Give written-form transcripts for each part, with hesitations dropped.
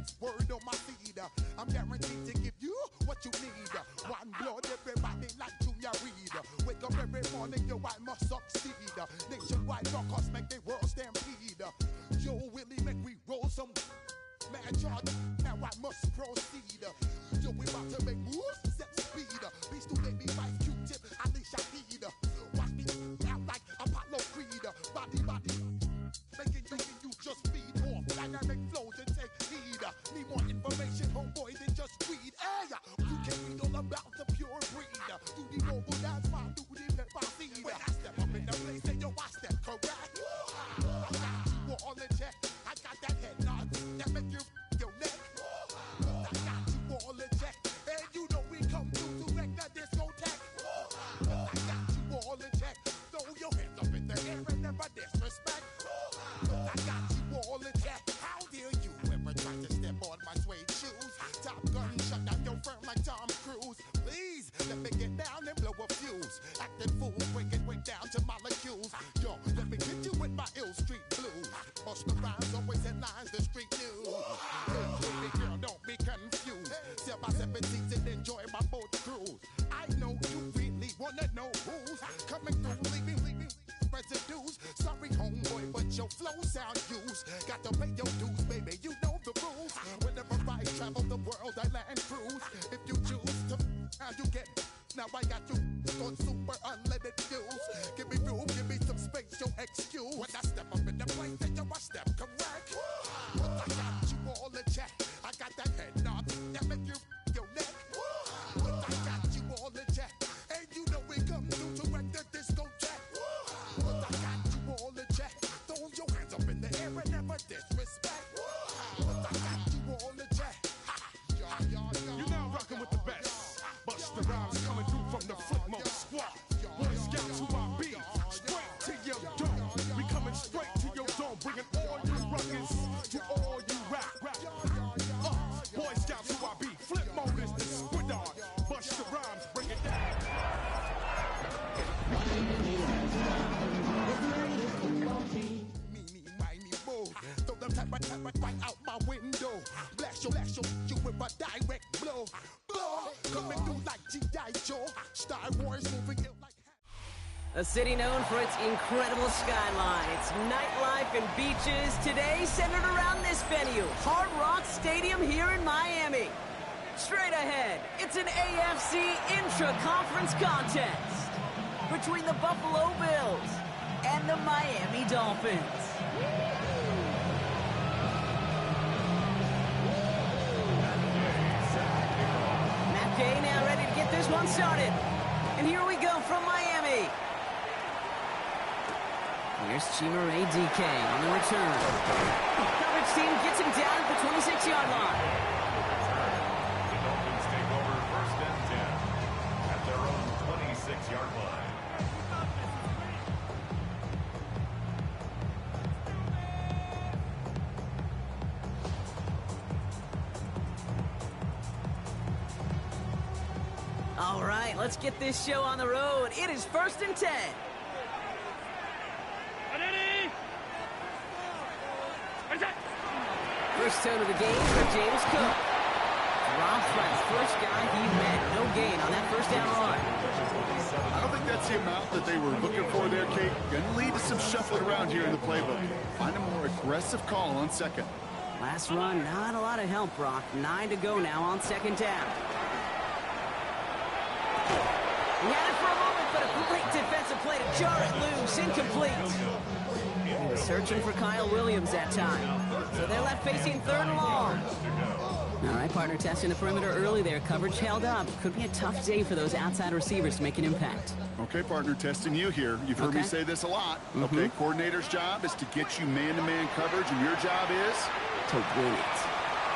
That's word on my seed. I'm guaranteed to give you what you need. One blood, everybody like Junior Reed. Wake up every morning, yo, I must succeed. Nationwide rockers make the world stampede. Yo, Willie, make we roll some mad charge. Now I must proceed. Yo, we about to make moves, set speed. Beast to baby, vice Q-tip, Alicia Heed. Watch me out like Apollo Creed. Body, making you just feed off dynamic flows and take heed. Need more information, homeboy, than just read. Hey, you can read all about the pure breed. Do the mobile dance, my duty, pepper seed. When I step up in the place, and yo, I step correct. I got you all in check. I got that head nod that make you your neck. I got you all in check. And you know we come through to wreck the discotheque. I got you all in check. Throw your hands up in the air and never disrespect. I got you all in check. How dare you ever try to step on my suede shoes? Top Gun shut down your firm like Tom Cruise. Please let me get down and blow a fuse. Acting fool, break it way down to molecules. Yo, let me hit you with my ill street blues. Bust the rhymes, always headlines the street news. Baby girl, don't be confused. Sell my 17s and enjoy my boat cruise. I know you really wanna know who's coming through, leaving residues. Sorry, homeboy, but your flow sound used. Got to pay your dues, baby, you know the rules. Whenever I travel the world, I land cruise. If you choose to, how you get. Now I got you on super unleaded fuels. Give me room, give me some space, your excuse. When I step up in the place, then yo, I step correct. But I got you all in check. I got that head knob that make you your neck. But I got you all in check. And you know we come through to wreck the discotheque. But I got you all in check. Throw your hands up in the air and never disrespect. But I got you all in check. You're now rocking with the best. Bust the rhymes coming through from the footmost squad. Boy Scouts who I be, straight to your dome. We coming straight to your dome, bringing all you ruckus to all you rap. Boy Scouts who I be, flip mode is the squid dog. Bust the rhymes, bring it down. Meanie, miny, mo. Throw them type right out my window. Blast your you with a direct blow. Coming through like G.I. Joe. Star Wars moving ill like. A city known for its incredible skyline, its nightlife and beaches, today centered around this venue, Hard Rock Stadium here in Miami. Straight ahead, it's an AFC intra-conference contest between the Buffalo Bills and the Miami Dolphins. Matt Gay now ready to get this one started. And here we go from Miami. Here's Chimere DK on the return. Coverage team gets him down at the 26-yard line. The Dolphins take over 1st and 10 at their own 26-yard line. All right, let's get this show on the road. It is 1st and 10. First tone of the game for James Cook. Drops by the first guy he met. No gain on that first down run. I don't think that's the amount that they were looking for there, Kate. Going to lead to some shuffling around here in the playbook. Find a more aggressive call on second. Last run, not a lot of help, Brock. 9 to go now on 2nd down. He had it for a moment, but a great defensive play to jar it loose. Incomplete. He was searching for Kyle Williams that time. So they're left facing 3rd and long. All right, partner, testing the perimeter early there. Coverage held up. Could be a tough day for those outside receivers to make an impact. Okay, partner, testing you here. You've heard me say this a lot. Okay, coordinator's job is to get you man-to-man coverage, and your job is to win it.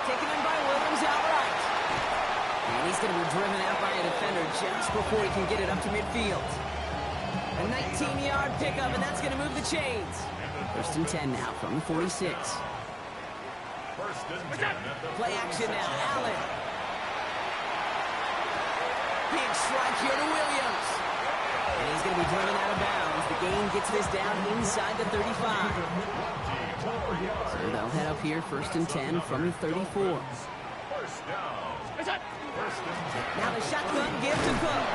Taken in by Williams outright. And he's going to be driven out by a defender just before he can get it up to midfield. A 19-yard pickup, and that's going to move the chains. 1st and 10 now from the 46. Play action now, Allen. Big strike here to Williams. And he's going to be driven out of bounds. The gain gets this down inside the 35. So they'll head up here, 1st and 10 from the 34. Now the shotgun gives to Cook.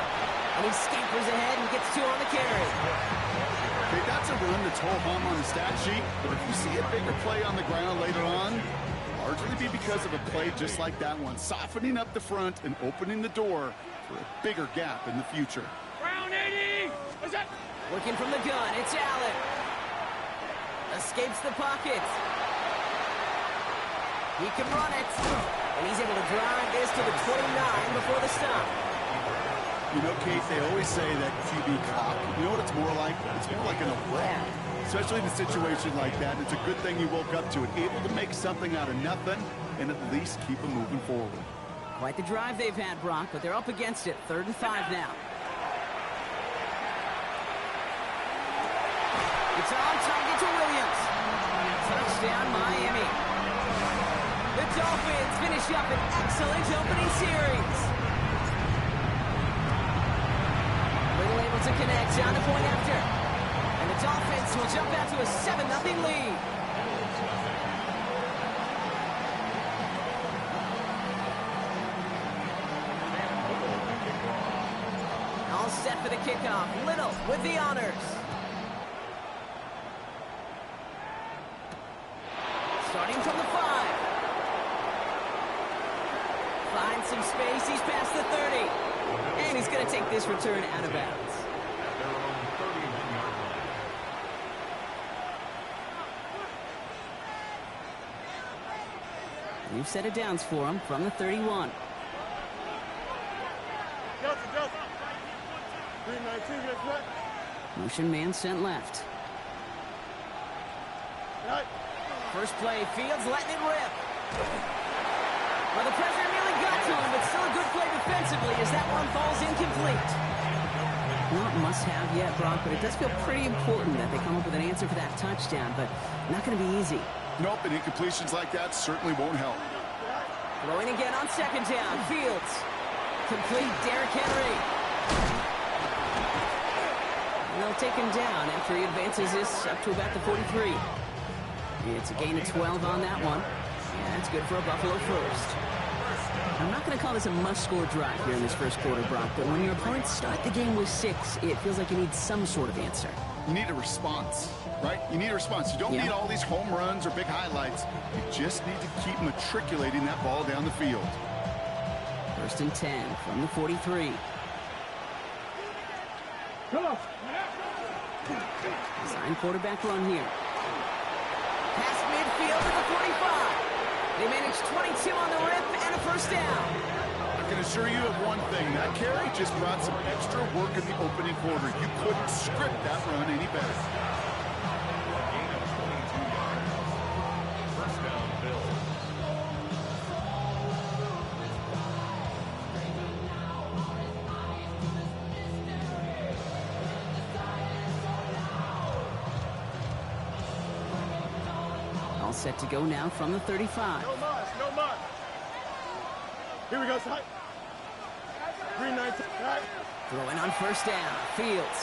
And he scampers ahead and gets 2 on the carry. Okay, that's a run that's whole home on the stat sheet, but if you see a bigger play on the ground later on, largely be because of a play just like that one, softening up the front and opening the door for a bigger gap in the future. Round 80! Working from the gun, it's Allen. Escapes the pocket. He can run it. And he's able to drive this to the 29 before the stop. You know, Kate, they always say that QB clock. You know what it's more like? It's more like an away. Especially in a situation like that. It's a good thing you woke up to it. Able to make something out of nothing and at least keep them moving forward. Quite the drive they've had, Brock, but they're up against it. 3rd and 5 now. It's on target to Williams. Touchdown, Miami. The Dolphins finish up an excellent opening series. Little able to connect on the point after. And the Dolphins will jump out to a 7-0 lead. All set for the kickoff. Little with the honors. Starting from the 5. Finds some space. He's past the 30. And he's going to take this return out of bounds. New set of downs for him from the 31. Motion man sent left. First play, Fields letting it rip. Well, the pressure nearly got to him, but still a good play defensively as that one falls incomplete. Not must-have yet, Brock, but it does feel pretty important that they come up with an answer for that touchdown, but not going to be easy. Nope, and incompletions like that certainly won't help. Throwing again on 2nd down, Fields. Complete, Derrick Henry. And they'll take him down after he advances this up to about the 43. It's a gain of 12 on that one. Yeah, that's good for a Buffalo first. I'm not going to call this a must-score drive here in this first quarter, Brock, but when your opponents start the game with 6, it feels like you need some sort of answer. You need a response, right? You need a response. You don't need all these home runs or big highlights. You just need to keep matriculating that ball down the field. 1st and 10 from the 43. Design quarterback run here. Past midfield to the 45. They managed 22 on the rip and a first down. I can assure you of one thing. That carry just brought some extra work in the opening quarter. You couldn't script that run any better. Gain of 22 yards. First down, Bills. All set to go now from the 35. No muss. Here we go, son. 3-19. Throwing on 1st down. Fields.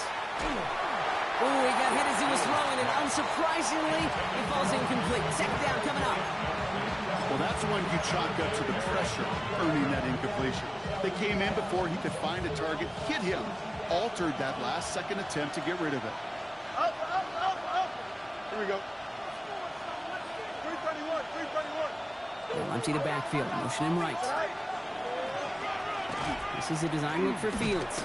Ooh, he got hit as he was throwing, and unsurprisingly, he falls incomplete. 2nd down coming up. Well, that's when you chalk up to the pressure, earning that incompletion. They came in before he could find a target, hit him, altered that last-second attempt to get rid of it. Up. Here we go. 331. They'll empty the backfield, motion him right. This is a design look for Fields.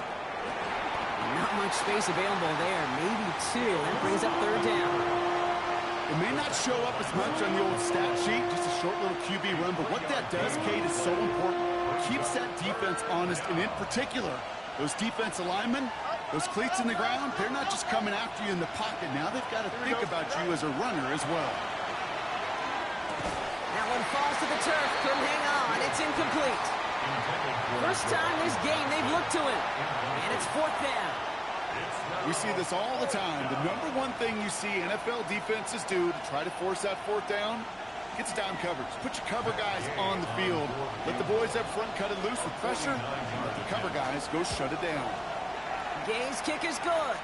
Not much space available there, maybe 2. That brings up 3rd down. It may not show up as much on the old stat sheet, just a short little QB run, but what that does, Kate, is so important. Keeps that defense honest, and in particular, those defensive linemen, those cleats in the ground, they're not just coming after you in the pocket. Now they've got to think about you as a runner as well. That one falls to the turf, couldn't hang on, it's incomplete. First time this game they've looked to him, and it's 4th down. We see this all the time. The number one thing you see NFL defenses do to try to force that 4th down, gets down coverage. Put your cover guys on the field. Let the boys up front cut it loose with pressure. Let the cover guys go shut it down. Gay's kick is good,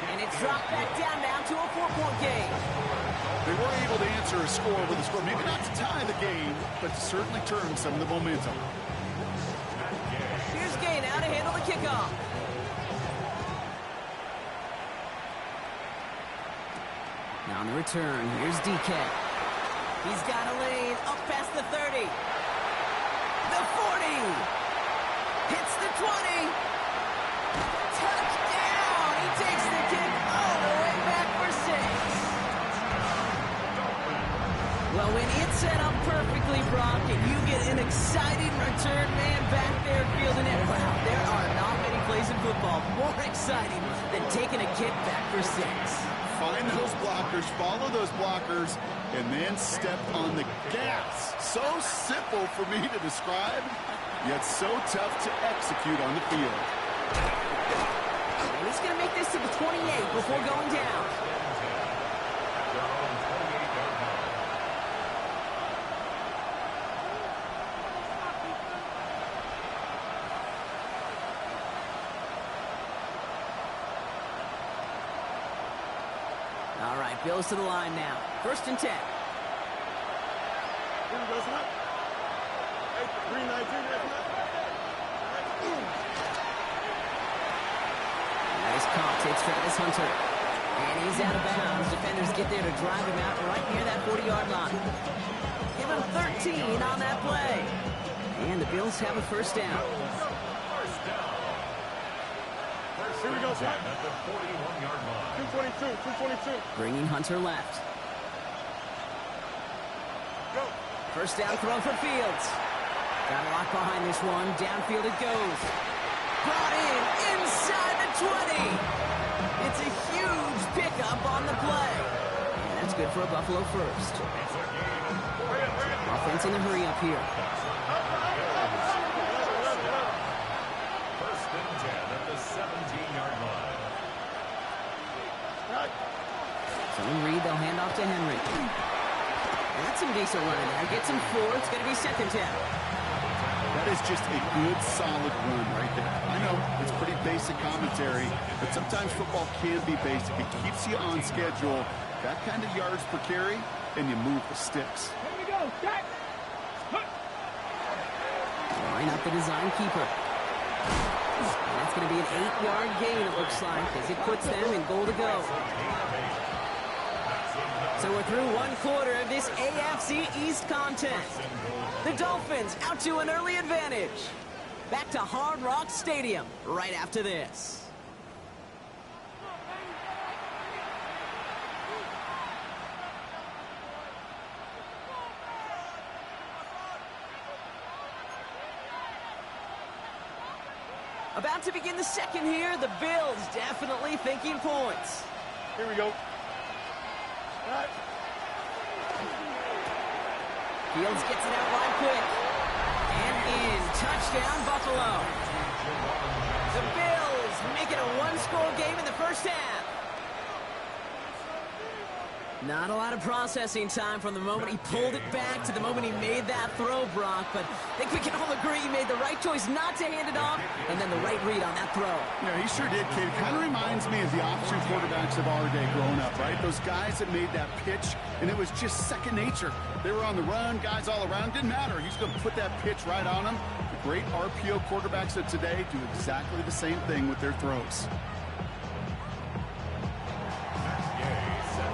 and it's dropped back down now to a 4-point game. They were able to answer a score with a score. Maybe not to tie the game, but to certainly turn some of the momentum. Here's Gay now to handle the kickoff. Now on the return, here's DK. He's got a lane up past the 30. The 40. Hits the 20. Touchdown! He takes the kick all the way back for 6. Well, when it's set up perfectly, Brock, and you get an exciting return man back there fielding it, wow, there are not many plays in football more exciting than taking a kick back for 6. Find those blockers, follow those blockers, and then step on the gas. So simple for me to describe, yet so tough to execute on the field. And he's going to make this to the 28 before going down. All right, Bills to the line now. 1st and 10. Here we go, son. 319, Nice call, takes Travis Hunter. And he's out of bounds. Defenders get there to drive him out right near that 40-yard line. Give him 13 on that play. And the Bills have a 1st down. Here we go, son. At the 41-yard line. 222. Bringing Hunter left. Go. 1st down throw for Fields. Got a lot behind this one. Downfield it goes. Brought in inside the 20. It's a huge pickup on the play. And that's good for a Buffalo 1st. Offense in a hurry up here. 1st and 10 at the 17-yard line. So in Reed, they'll hand off to Henry. That's some decent running there. Gets him 4. It's going to be 2nd down. That is just a good, solid run right there. I know it's pretty basic commentary, but sometimes football can be basic. It keeps you on schedule, that kind of yards per carry, and you move the sticks. Here we go. Jack. Line up the design keeper. And that's going to be an 8-yard gain, it looks like, as it puts them in goal to go. So we're through 1 quarter of this AFC East contest. The Dolphins out to an early advantage. Back to Hard Rock Stadium right after this. About to begin the 2nd here. The Bills definitely thinking points. Here we go. Fields gets it out right quick. And in. Touchdown, Buffalo. The Bills make it a 1-score game in the 1st half. Not a lot of processing time from the moment he pulled it back to the moment he made that throw, Brock. But I think we can all agree he made the right choice not to hand it off, and then the right read on that throw. Yeah, he sure did, kid. Kind of reminds me of the option quarterbacks of our day growing up, right? Those guys that made that pitch, and it was just second nature. They were on the run, guys all around. Didn't matter. He's going to put that pitch right on them. The great RPO quarterbacks of today do exactly the same thing with their throws.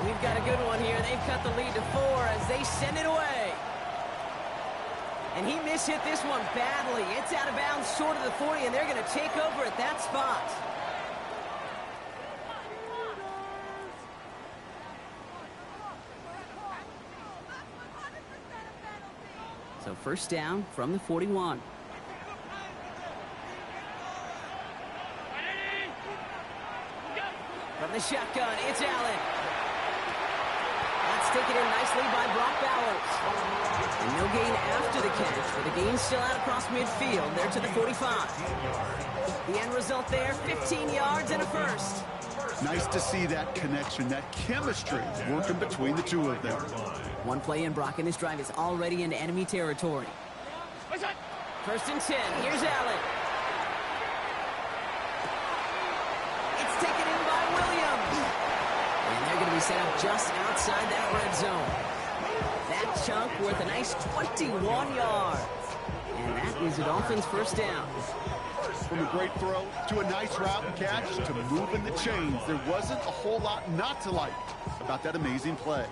We've got a good one here. They've cut the lead to 4 as they send it away. And he mishit this one badly. It's out of bounds short of the 40, and they're going to take over at that spot. So 1st down from the 41. From the shotgun, it's Allen. That's taken in nicely by Brock Bowers. And no gain after the catch, but the gain still out across midfield. They're to the 45. The end result there, 15 yards and a 1st. Nice to see that connection, that chemistry working between the two of them. 1 play in, Brock, and this drive is already into enemy territory. 1st and 10. Here's Allen. It's taken in by Williams. And they're going to be set up just outside that red zone. That chunk worth a nice 21 yards. And that is a Dolphins first down. From a great throw to a nice route and catch to moving the chains, there wasn't a whole lot not to like about that amazing play.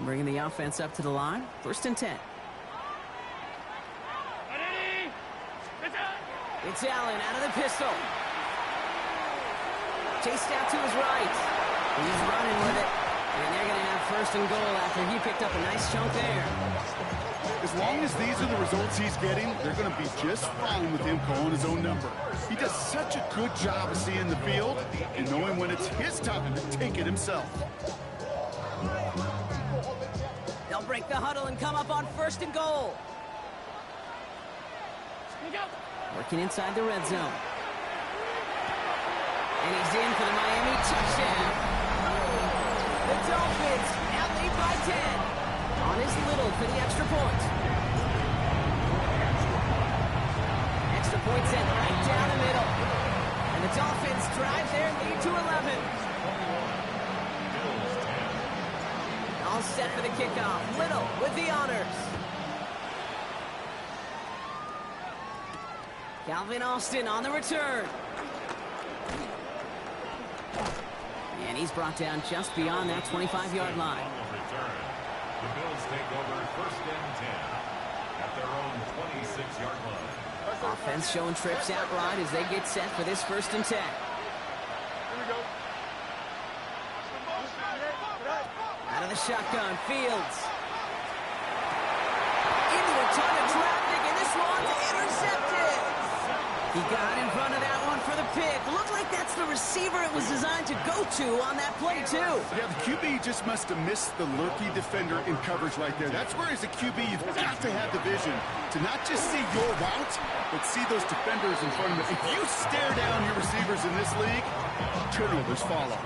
Bringing the offense up to the line. First and 10. It's Allen out of the pistol. Chased out to his right. He's running with it. And they're going to have first and goal after he picked up a nice chunk there. As long as these are the results he's getting, they're going to be just fine with him calling his own number. He does such a good job of seeing the field and knowing when it's his time to take it himself. They'll break the huddle and come up on first and goal. Working inside the red zone. And he's in for the Miami touchdown. The Dolphins now lead by 10. On his Little for the extra point. Extra point sent right down the middle. And the Dolphins drive their lead to 11. All set for the kickoff. Little with the honors. Calvin Austin on the return. And he's brought down just beyond that 25-yard line. The Bills take over first and 10 at their own 26-yard line. Offense showing trips out right as they get set for this first and 10. Here we go. Out of the shotgun, Fields. Into a ton of traffic, and this one's intercepted. He got in front of that one for the pick. Looked like that's the receiver it was designed to go to on that play, too. Yeah, the QB just must have missed the lurky defender in coverage right there. That's where, as a QB, you've got to have the vision to not just see your route, but see those defenders in front of you. If you stare down your receivers in this league, turnovers follow.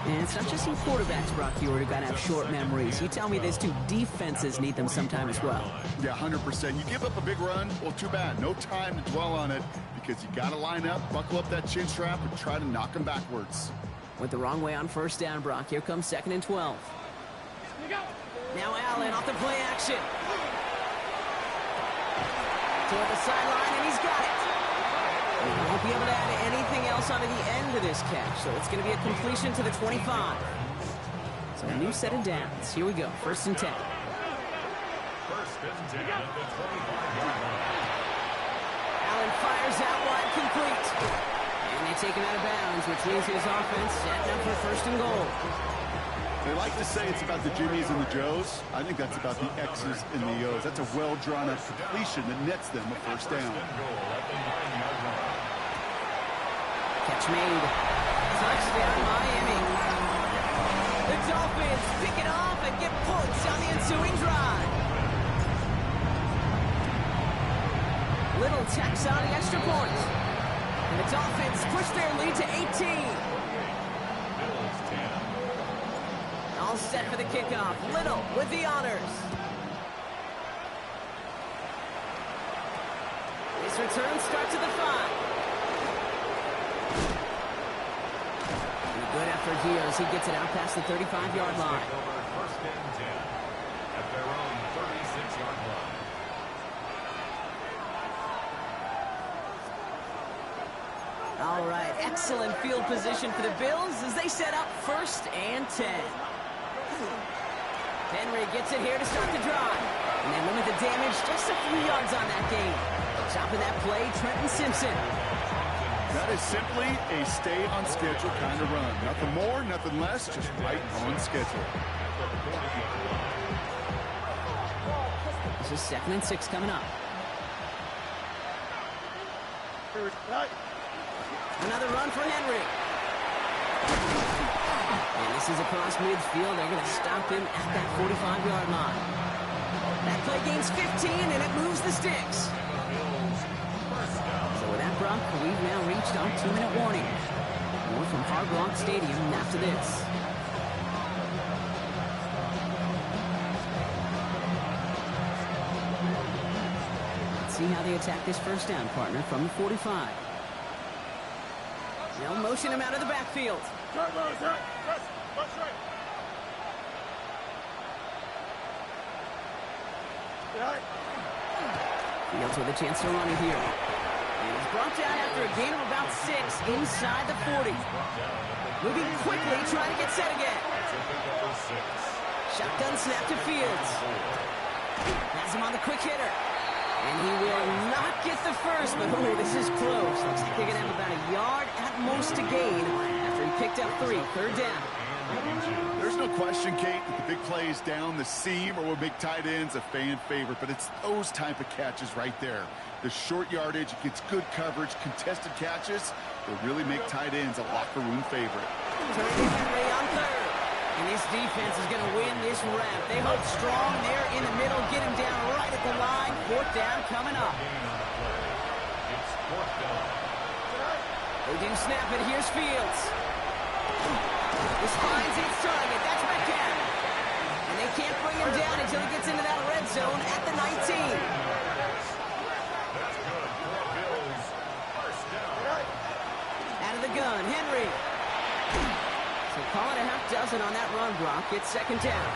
And it's not just some quarterbacks, Brock, who got to have short memories. You tell me these two defenses need them sometime as well. Yeah, 100%. You give up a big run, well, too bad. No time to dwell on it because you got to line up, buckle up that chin strap, and try to knock them backwards. Went the wrong way on first down, Brock. Here comes second and 12. Now Allen off the play action. Toward the sideline, and he's got it. He won't be able to add anything else onto the end of this catch, so it's going to be a completion to the 25. So a new set of downs. Here we go, first and 10. First and 10 at the 25-yard line. Allen fires out wide, complete. And they take him out of bounds, which means his offense setting up for first and goal. They like to say it's about the Jimmies and the Joes. I think that's about the X's and the O's. That's a well-drawn up completion that nets them a first down. Catch made. Touchdown, Miami. The Dolphins pick it off and get points on the ensuing drive. Little tacks on the extra point. And the Dolphins push their lead to 18. Bills 10. All set for the kickoff. Little with the honors. This return starts at the 5. Good effort here as he gets it out past the 35-yard line. First and 10 at their own 36-yard line. All right, excellent field position for the Bills as they set up first and 10. Henry gets it here to start the drive. And they limit the damage just a few yards on that game. Stopping that play, Trenton Simpson. That is simply a stay-on-schedule kind of run. Nothing more, nothing less, just right on schedule. This is second and 6 coming up. Another run for Henry. And this is across midfield. They're going to stop him at that 45-yard line. That play gains 15, and it moves the sticks. So with that, Brock, we've now reached our 2-minute warning. More from Hard Rock Stadium after this. Let's see how they attack this first down, partner, from the 45. They'll motion him out of the backfield. Fields with a chance to run it here. And he's brought down after a gain of about 6 inside the 40. Moving quickly, trying to get set again. Shotgun snap to Fields. Has him on the quick hitter. And he will not get the first, but oh, this is close. Looks like they're going to have about a yard at most to gain after he picked up 3. Third down. There's no question, Kate, that the big plays down the seam or will make tight ends a fan favorite, but it's those type of catches right there. The short yardage, it gets good coverage, contested catches, will really make tight ends a locker room favorite. Turning Henry on third. And this defense is going to win this rep. They hold strong there in the middle, get him down right at the line. 4th down coming up. It's 4th down. They do snap it. Here's Fields. This finds its target. That's Metcalf. And they can't bring him down until he gets into that red zone at the 19. That's good for Bills. First down. Out of the gun, Henry. So call it a half dozen on that run, Brock. It's 2nd down.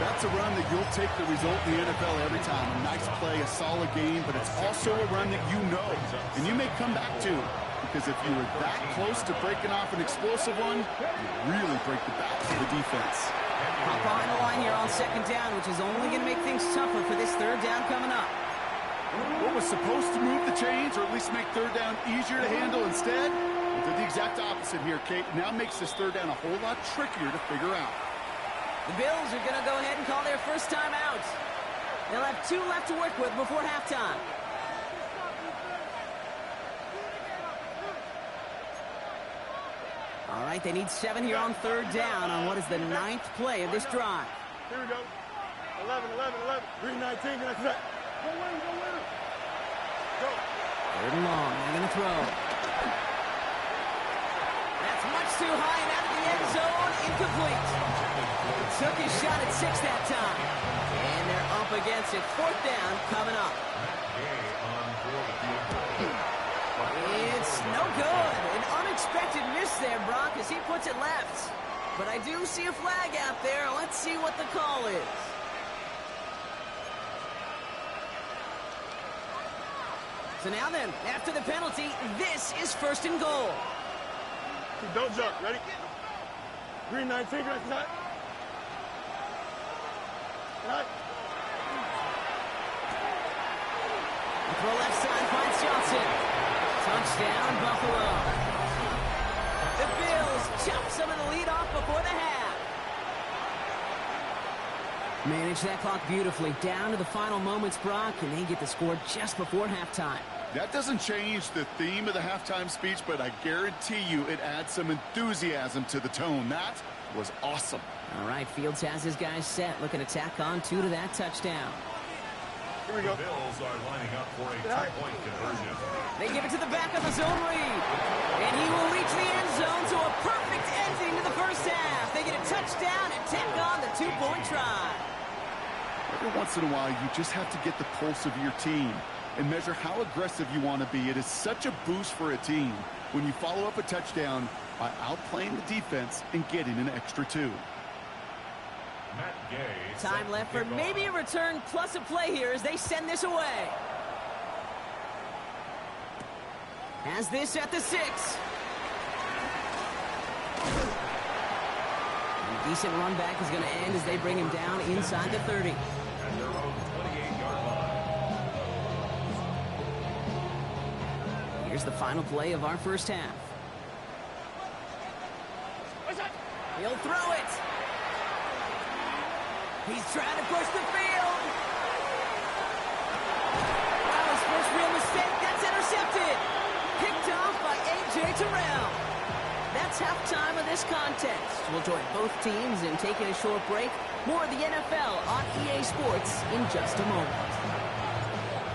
That's a run that you'll take the result in the NFL every time. A nice play, a solid game, but it's also a run that you know and you may come back to. Because if you were that close to breaking off an explosive one, you really break the backs of the defense. Hop behind the line here on 2nd down, which is only going to make things tougher for this 3rd down coming up. What was supposed to move the chains, or at least make 3rd down easier to handle instead, did the exact opposite here, Kate. Now makes this 3rd down a whole lot trickier to figure out. The Bills are going to go ahead and call their first time out. They'll have 2 left to work with before halftime. All right, they need 7 here on 3rd down on what is the 9th play of this drive. Here we go. 11, 11, 11. 319, that's that. Go win, go win. Go. 3rd and long, they're going to throw. That's much too high and out of the end zone, incomplete. Took his shot at 6 that time. And they're up against it. 4th down coming up. It's no good. An unexpected miss there, Brock, as he puts it left. But I do see a flag out there. Let's see what the call is. So now then, after the penalty, this is 1st and goal. Don't jump. Ready? 319, that's that. Right. Throw left side, finds Johnson. Touchdown, Buffalo. The Bills chop some of the lead off before the half. Manage that clock beautifully. Down to the final moments, Brock, and they get the score just before halftime. That doesn't change the theme of the halftime speech, but I guarantee you it adds some enthusiasm to the tone. That was awesome. All right, Fields has his guys set, looking to tack on 2 to that touchdown. Here we go. The Bills are lining up for a 2-point conversion. They give it to the back of the zone read. And he will reach the end zone, so a perfect ending to the first half. They get a touchdown and tack on the 2-point try. Every once in a while, you just have to get the pulse of your team and measure how aggressive you want to be. It is such a boost for a team when you follow up a touchdown by outplaying the defense and getting an extra 2. Matt Gay. Time left for maybe a return plus a play here as they send this away. Has this at the 6. A decent run back is going to end as they bring him down inside the 30. At their own 28-yard line. Here's the final play of our first half. He'll throw it. He's trying to push the field. That was first real mistake. That's intercepted. Picked off by A.J. Terrell. That's halftime of this contest. We'll join both teams in taking a short break. More of the NFL on EA Sports in just a moment.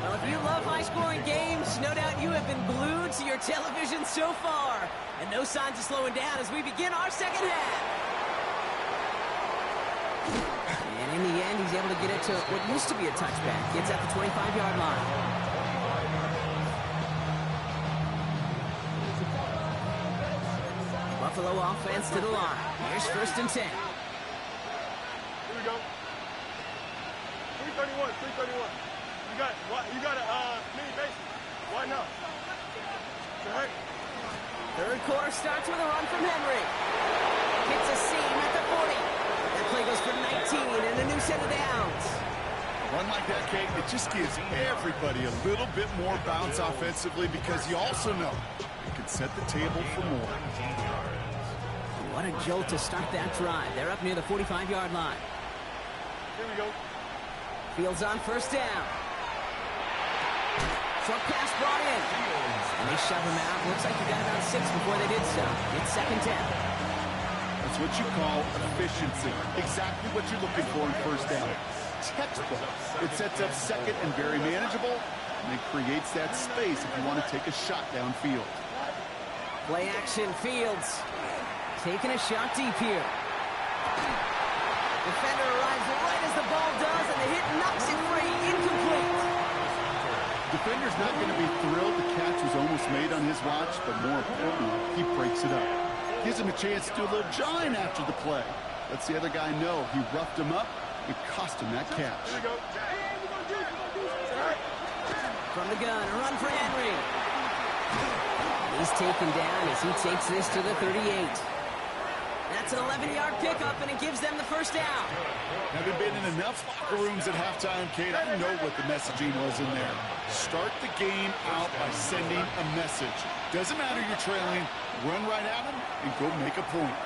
Well, if you love high-scoring games, no doubt you have been glued to your television so far. And no signs of slowing down as we begin our second half. And in the end, he's able to get it to what used to be a touchback. Gets at the 25-yard line. Buffalo offense to the line. Here's 1st and 10. Here we go. 3-4. 331, 331. You got a mini base. Why not? Right. Third quarter starts with a run from Henry. Hits a seam at the 40. That play goes for 19 and a new set of downs. One like that, Kate, it just gives everybody a little bit more bounce offensively because you also know you can set the table for more. What a jolt to start that drive. They're up near the 45-yard line. Here we go. Fields on first down. Short pass brought in. And they shove him out. Looks like they got about 6 before they did so. It's second down. That's what you call efficiency. Exactly what you're looking for in first down. Textbook. It sets up second and very manageable, and it creates that space if you want to take a shot downfield. Play action, Fields. Taking a shot deep here. Defender arrives right as the ball does, and the hit knocks it free. Incomplete. Defender's not going to be thrilled the catch was almost made on his watch, but more importantly, he breaks it up. Gives him a chance to do a little jawing after the play. Lets the other guy know he roughed him up. It cost him that catch. Here we go. From the gun, a run for Henry. He's taken down as he takes this to the 38. That's an 11-yard pickup, and it gives them the first down. Having been in enough locker rooms at halftime, Kate, I know what the messaging was in there. Start the game out by sending a message. Doesn't matter you're trailing, run right at him and go make a point.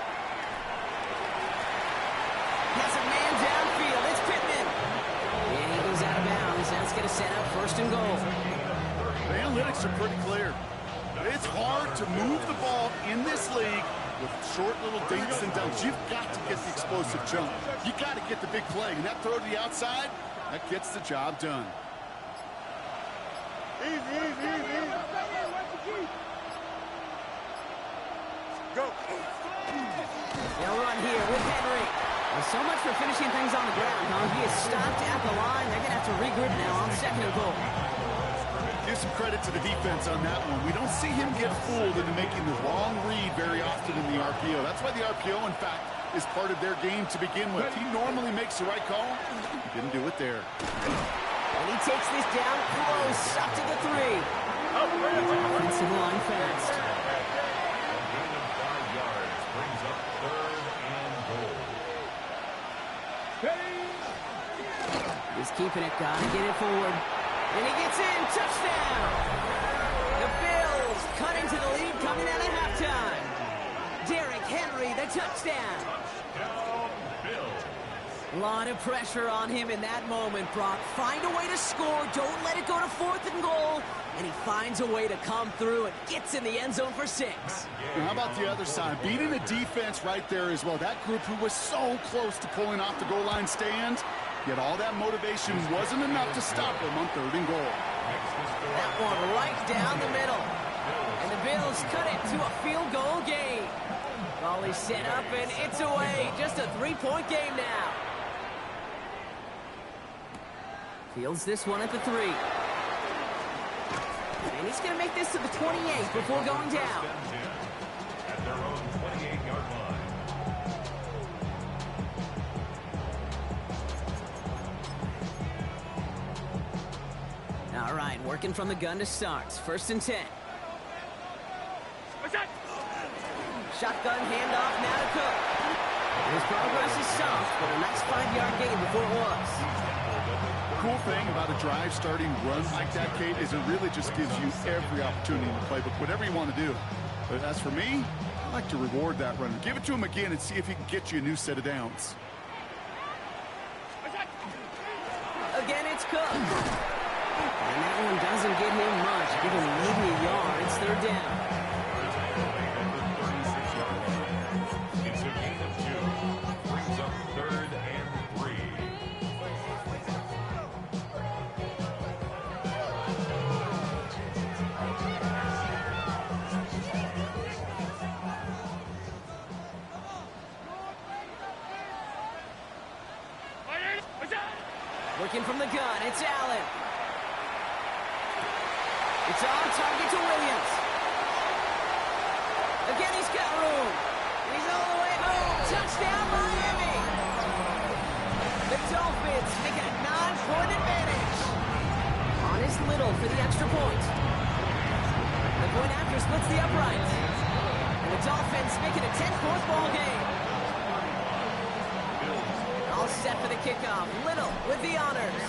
Has a man downfield. It's Pittman. And he goes out of bounds. That's going to set up first and goal. The analytics are pretty clear. It's hard to move the ball in this league with short little dinks and dunks. You've got to get the explosive jump. You've got to get the big play. And that throw to the outside, that gets the job done. Easy, easy, easy, easy. Go. They'll run here with Henry. Well, so much for finishing things on the ground, huh? He is stopped at the line. They're going to have to regroup now on second and goal. Give some credit to the defense on that one. We don't see him get fooled into making the wrong read very often in the RPO. That's why the RPO, in fact, is part of their game to begin with. He normally makes the right call. He didn't do it there. And he takes this down close, up to the 3. Offensive line fast. He's keeping it, gotta get it forward. And he gets in, touchdown! The Bills cut into the lead coming out of halftime. Derrick Henry, the touchdown. A lot of pressure on him in that moment, Brock. Find a way to score, don't let it go to 4th and goal. And he finds a way to come through and gets in the end zone for 6. And how about the other side? Beating the defense right there as well. That group who was so close to pulling off the goal line stand. Yet all that motivation wasn't enough to stop him on 3rd and goal. That one right down the middle. And the Bills cut it to a field goal game. Ball is set up and it's away. Just a 3-point game now. Fields this one at the 3. And he's going to make this to the 28 before going down. At their own 28-yard line. All right, working from the gun to start. 1st and 10. Shotgun handoff now to Cook. His progress is soft, but a nice 5-yard gain before it was. The cool thing about a drive starting run like that, Kate, is it really just gives you every opportunity in the playbook, whatever you want to do. But as for me, I like to reward that runner. Give it to him again and see if he can get you a new set of downs. Again, it's Cook. And that one doesn't get him much. Give him maybe a yard. It's 3rd down. It's a gain of 2. Brings up 3rd and 3. Working from the gun, it's Allen. It's on target to Williams. Again, he's got room. He's all the way home. Touchdown, Miami. The Dolphins make it a 9-point advantage. On is Little for the extra point. The point after splits the uprights. And the Dolphins make it a 10-point ball game. All set for the kickoff. Little with the honors.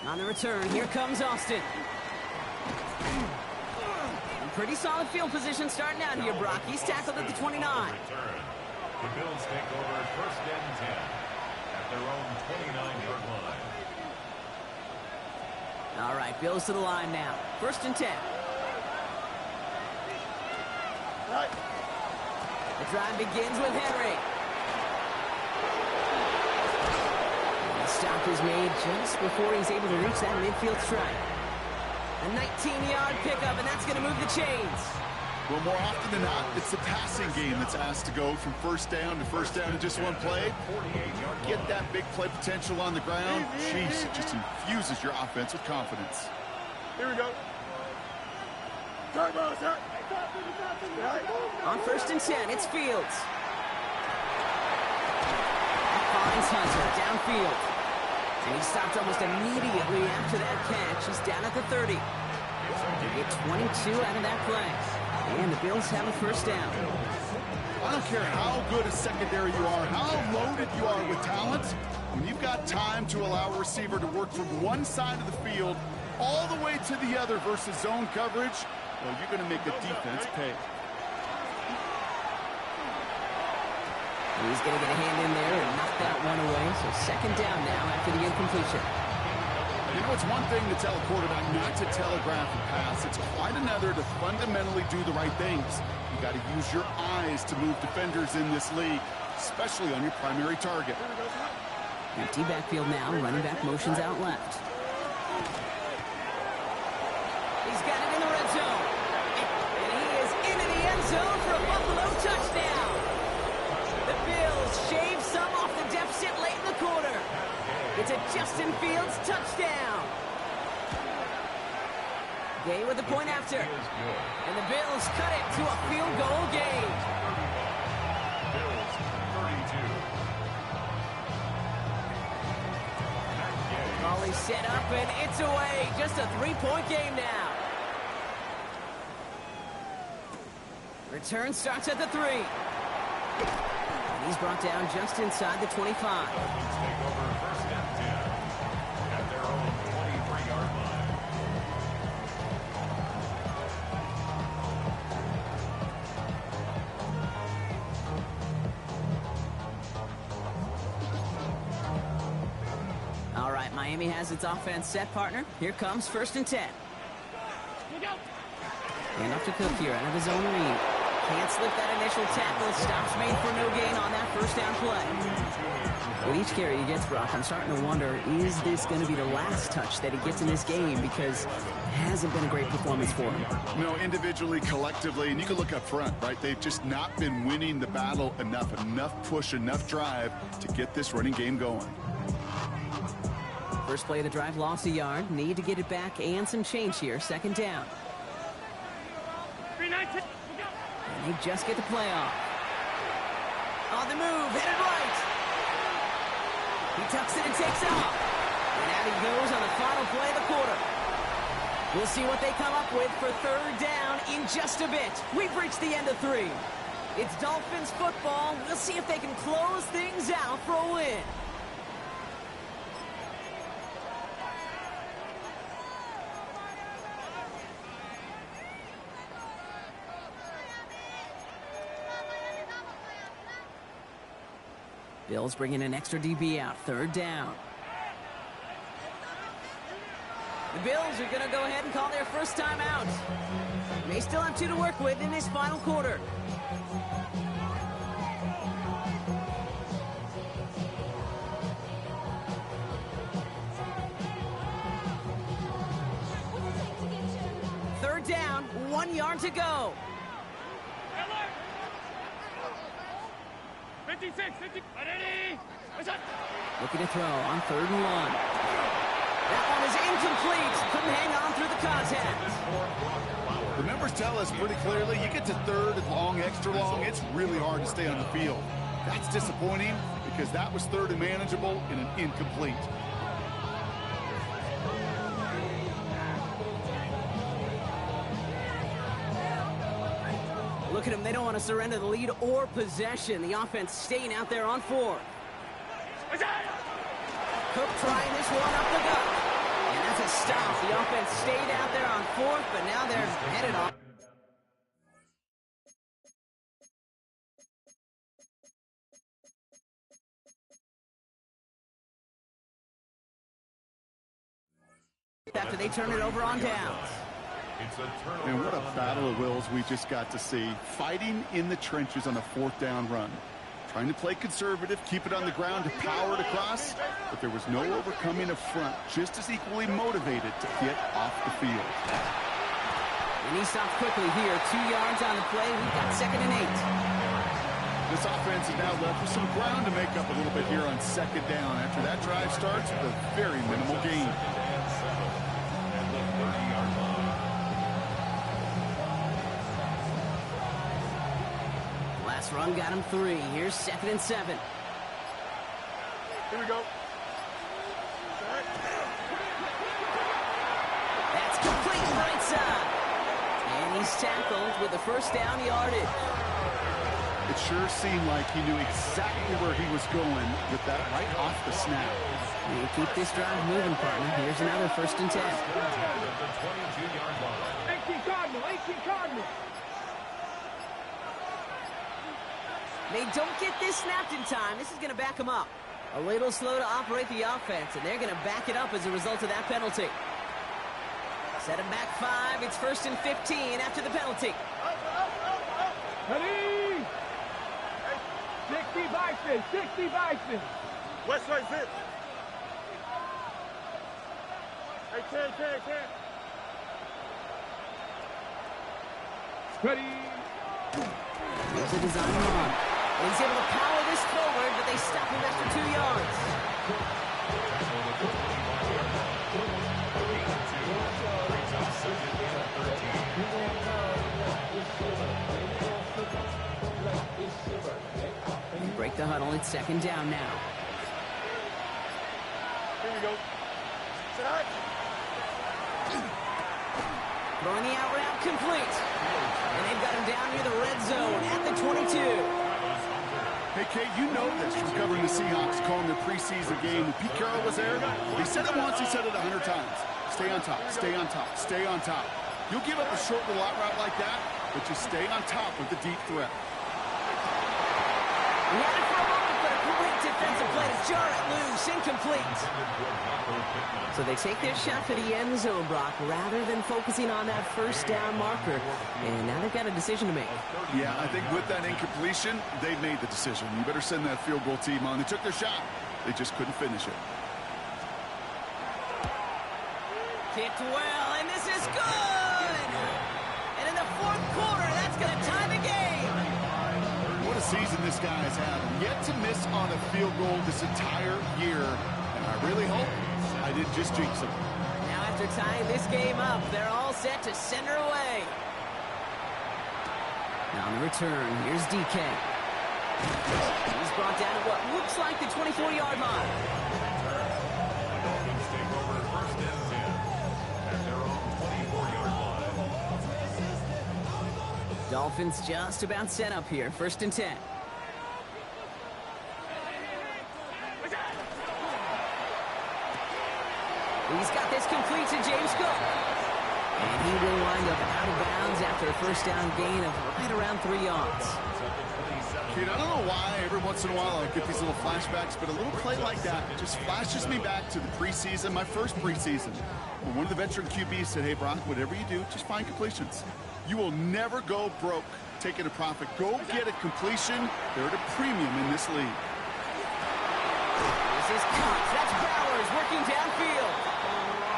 On the return, here comes Austin. Pretty solid field position starting out here, Brock. He's tackled at the 29. The Bills take over first and 10 at their own 29-yard line. All right, Bills to the line now. First and 10. The drive begins with Henry. The stop is made just before he's able to reach that midfield strike. A 19-yard pickup, and that's going to move the chains. Well, more often than not, it's the passing game that's asked to go from first down to first down in just one play. Get that big play potential on the ground. Jeez, it just infuses your offense with confidence. Here we go. On first and 10, it's Fields. Finds Hunter downfield. And he stopped almost immediately after that catch. He's down at the 30. They get 22 out of that play. And the Bills have a first down. I don't care how good a secondary you are, how loaded you are with talent. When you've got time to allow a receiver to work from one side of the field all the way to the other versus zone coverage, well, you're going to make the defense pay. He's going to get a hand in there and knock that one away. So second down now after the incompletion. You know, it's one thing to tell a quarterback not to telegraph a pass. It's quite another to fundamentally do the right things. You got to use your eyes to move defenders in this league, especially on your primary target. Empty backfield now. Running back motions out left. He's got it in the red zone. And he is into the end zone for a Buffalo touchdown. The Bills shave some off the deficit late in the quarter. It's a Justin Fields touchdown. Gay with the point after. And the Bills cut it to a field goal game. Bills 32. Molly set up and it's away. Just a 3-point game now. Return starts at the 3. And he's brought down just inside the 25. Dolphins take over first and 10 at their own 23-yard line. All right, Miami has its offense set, partner. Here comes first and 10. And up to Cook here out of his own read. Can't slip that initial tackle. Stops made for no gain on that first down play. With each carry he gets, Brock, I'm starting to wonder, is this going to be the last touch that he gets in this game? Because it hasn't been a great performance for him. No, individually, collectively, and you can look up front, right? They've just not been winning the battle enough push, enough drive to get this running game going. First play of the drive, lost a yard. Need to get it back and some change here. Second down. And they just get the play off. On the move, headed right. He tucks it and takes off. And out he goes on the final play of the quarter. We'll see what they come up with for third down in just a bit. We've reached the end of 3. It's Dolphins football. We'll see if they can close things out for a win. Bills bringing an extra DB out. Third down. The Bills are going to go ahead and call their first time out. They still have 2 to work with in this final quarter. Third down, 1 yard to go. 56, 50, ready. Looking to throw on 3rd and 1. That one is incomplete. Couldn't hang on through the contact. The numbers tell us pretty clearly, you get to 3rd and long, extra long, it's really hard to stay on the field. That's disappointing because that was third and manageable and an incomplete. Look at them. They don't want to surrender the lead or possession. The offense staying out there on 4. Cook trying this one up the gut. And that's a stop. The offense stayed out there on 4th, but now they're headed on. After they turn it over on downs. It's a turnover. And what a battle of wills we just got to see. Fighting in the trenches on a 4th down run. Trying to play conservative, keep it on the ground to power it across, but there was no overcoming a front, just as equally motivated to get off the field. And he stopped quickly here. 2 yards on the play. We've got 2nd and 8. This offense is now left with some ground to make up a little bit here on 2nd down after that drive starts with a very minimal gain. Last run got him 3. Here's 2nd and 7. Here we go. That's complete right side. And he's tackled with the first down yardage. It sure seemed like he knew exactly where he was going with that right off the snap. You keep this drive moving, partner. Here's another 1st and 10. 18 Cardinal, 18 Cardinal. They don't get this snapped in time. This is going to back them up. A little slow to operate the offense, and they're going to back it up as a result of that penalty. Set them back 5. It's 1st and 15 after the penalty. Ready? 60 Bison, 60 Bison. West side zip. Hey, 10. Ready? Here's a design run. And he's able to power this forward, but they stop him after 2 yards. Break the huddle. It's 2nd down now. Here we go. Set. Throwing the out route complete. And they've got him down near the red zone at the 22. Hey, Kate, you know this from covering the Seahawks, calling their preseason game. When Pete Carroll was there, he said it once, he said it 100 times. Stay on top, stay on top, stay on top. You'll give up a short little out route like that, but just stay on top with the deep threat. He had it for a moment, but a great defensive play to jar it loose, incomplete. So they take their shot for the end zone, Brock, rather than focusing on that 1st down marker. And now they've got a decision to make. Yeah, I think with that incompletion, they made the decision. You better send that field goal team on. They took their shot. They just couldn't finish it. Kicked well, and this is good! And in the 4th quarter, that's going to tie the game. What a season this guy's having. Yet to miss on a field goal this entire year. And I really hope I didn't just jinx him. Now after tying this game up, they're all set to send her away. Now on the return, here's DK. He's brought down at what looks like the 24-yard line. Dolphins take over 1st and 10 at their own 24-yard line. Dolphins just about set up here. 1st and 10. He's got this complete to James Cook. And he will wind up out of bounds after a 1st down gain of right around 3 yards. Kid, I don't know why every once in a while I get these little flashbacks, but a little play like that just flashes me back to the preseason, my first preseason. When one of the veteran QBs said, hey, Brock, whatever you do, just find completions. You will never go broke taking a profit. Go get a completion. They're at a premium in this league. This is Cox. That's Bowers working downfield.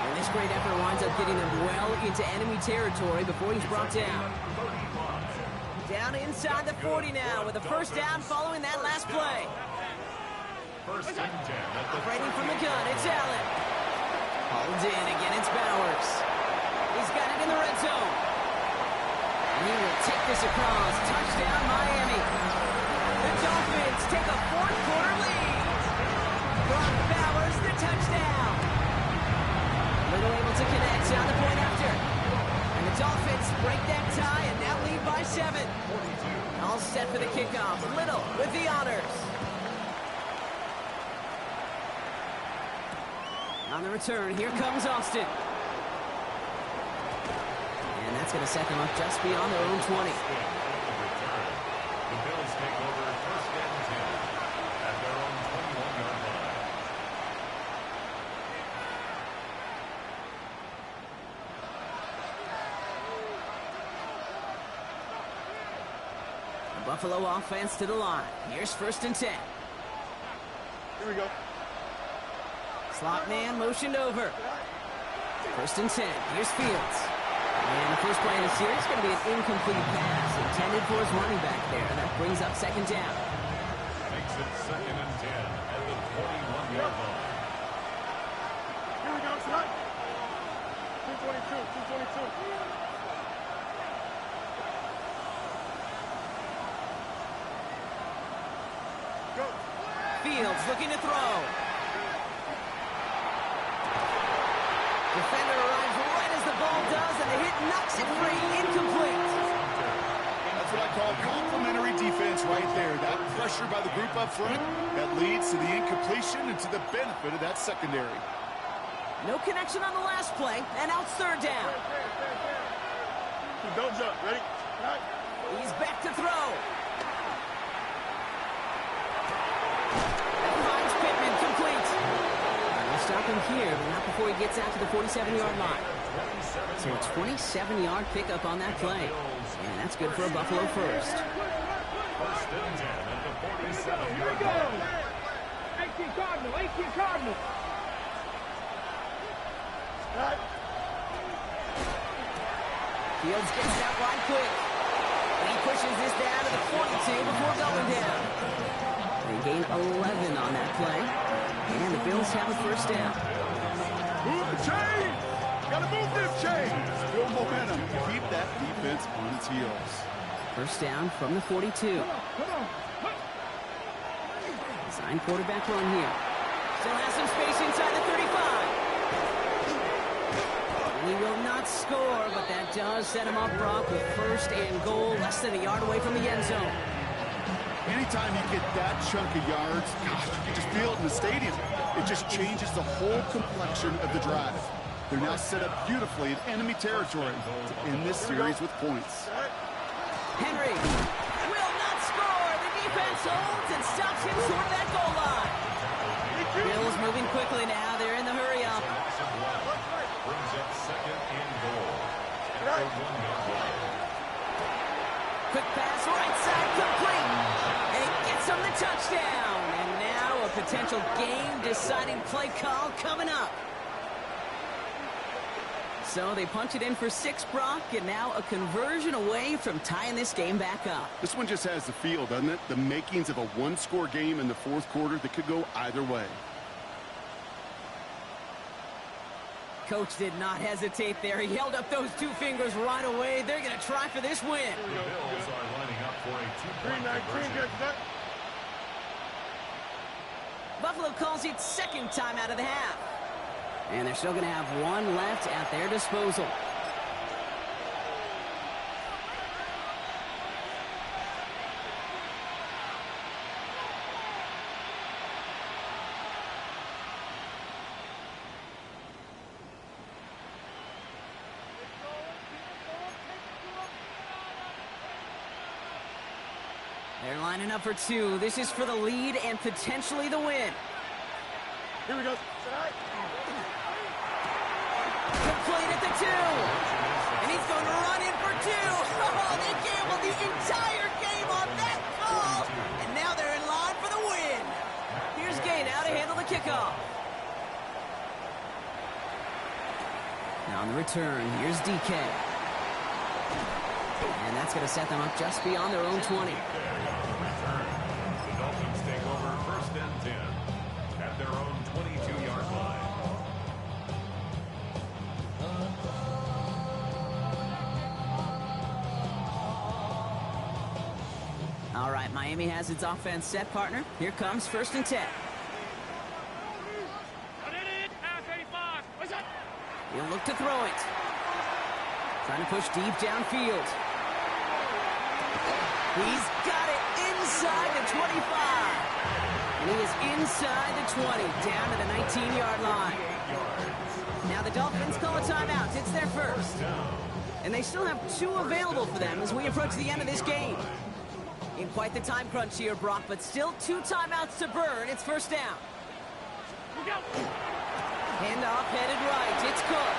And this great effort winds up getting them well into enemy territory before he's brought down. Down inside the 40 now with a 1st down following that last play. 1st and 10. Operating from the gun, it's Allen. Hauled in again, it's Bowers. He's got it in the red zone. And he will take this across. Touchdown, Miami. The Dolphins take a fourth-quarter lead. Brock Bowers, the touchdown. Little able to connect on the point after. And the Dolphins break that tie and now lead by 7. All set for the kickoff. Little with the honors. On the return, here comes Austin. And that's going to set them up just beyond their own 20. The Bills take over first and 10 at their own 21-yard line. The Buffalo offense to the line. Here's first and 10. Here we go. Slot man motioned over. First and 10. Here's Fields. And the first play in the series is going to be an incomplete pass intended for his running back there. That brings up second down. Makes it second and 10 at the 21-yard line. Here we go, son. 222. Go. Fields looking to throw. Defender arrives right as the ball does, and the hit knocks it free. Incomplete. That's what I call complimentary defense right there. That pressure by the group up front, that leads to the incompletion and to the benefit of that secondary. No connection on the last play, and out third down. Don't jump. Ready? Right. He's back to throw. Finds Pittman, complete. We'll stop him here, but not before he gets out to the 47-yard line. So a 27-yard pickup on that play. And that's good for a Buffalo first. First and 10 at the 47-yard line. 18 Cardinal. Right. Fields gets it out wide quick. And he pushes this down to the 42 before going down. They gain 11 on that play. And the Bills have a first down. Move the chain! Gotta move this chain! Build momentum. Keep that defense on its heels. First down from the 42. Design quarterback run here. Still has some space inside the 35. He will not score, but that does set him up, Brock, with first and goal, less than a yard away from the end zone. Anytime you get that chunk of yards, gosh, you can just feel it in the stadium. It just changes the whole complexion of the drive. They're now set up beautifully in enemy territory to end this series with points. Henry will not score. The defense holds and stops him short of that goal line. Bills moving quickly now. They're in the hurry-up. Brings up second and goal. Quick pass, right side, complete. And he gets him the touchdown. And now a potential game-deciding play call coming up. So they punch it in for 6, Brock, and now a conversion away from tying this game back up. This one just has the feel, doesn't it? The makings of a one-score game in the fourth quarter that could go either way. Coach did not hesitate there. He held up those 2 fingers right away. They're going to try for this win. The Bills are lining up for a 2-point conversion. Buffalo calls it second time out of the half. And they're still going to have 1 left at their disposal. They're lining up for 2. This is for the lead and potentially the win. Here we go. Complete at the 2. And he's going to run in for 2. Oh, they gambled the entire game on that call. And now they're in line for the win. Here's Gay now to handle the kickoff. Now on the return, here's DK. And that's going to set them up just beyond their own 20. The Dolphins take over first and 10 at their own 22-yard line. All right, Miami has its offense set, partner. Here comes 1st and 10. He'll look to throw it. Trying to push deep downfield. He's got it inside the 25. And he is inside the 20, down to the 19-yard line. Now the Dolphins call a timeout. It's their first. And they still have 2 available for them as we approach the end of this game. In quite the time crunch here, Brock, but still 2 timeouts to burn. It's 1st down. Handoff headed right. It's Cook.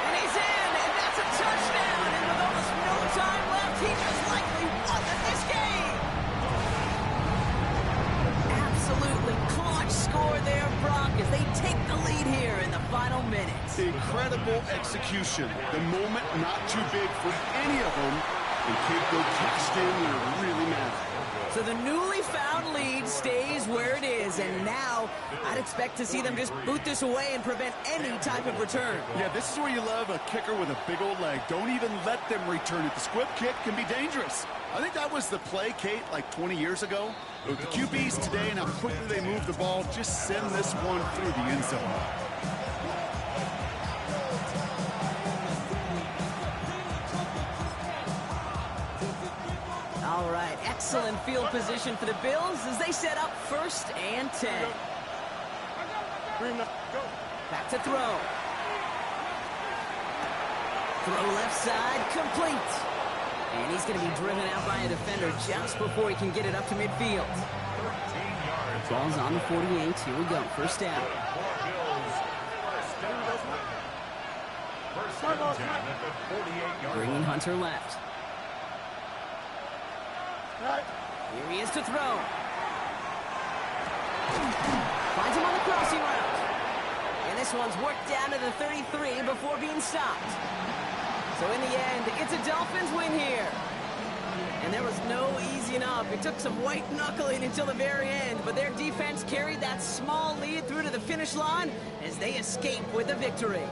And he's in, and that's a touchdown. And with almost no time left, he just likely won this game. Absolutely clutch score there, Brock, as they take the lead here in the final minutes. Incredible execution. The moment not too big for any of them. And Capo cashed in when it really mattered. So the newly found lead stays where it is, and now I'd expect to see them just boot this away and prevent any type of return. Yeah, this is where you love a kicker with a big old leg. Don't even let them return it. The squib kick can be dangerous. I think that was the play, Kate, like 20 years ago. But the QBs today and how quickly they move the ball, just send this one through the end zone. All right, excellent field position for the Bills as they set up 1st and 10. Back to throw. Throw left side, complete. And he's going to be driven out by a defender just before he can get it up to midfield. Ball's on the 48. Here we go, 1st down. Bringing Hunter left. Here he is to throw. Finds him on the crossing route. And this one's worked down to the 33 before being stopped. So in the end, it's a Dolphins win here. And there was no easing up. It took some white knuckling until the very end, but their defense carried that small lead through to the finish line as they escape with a victory.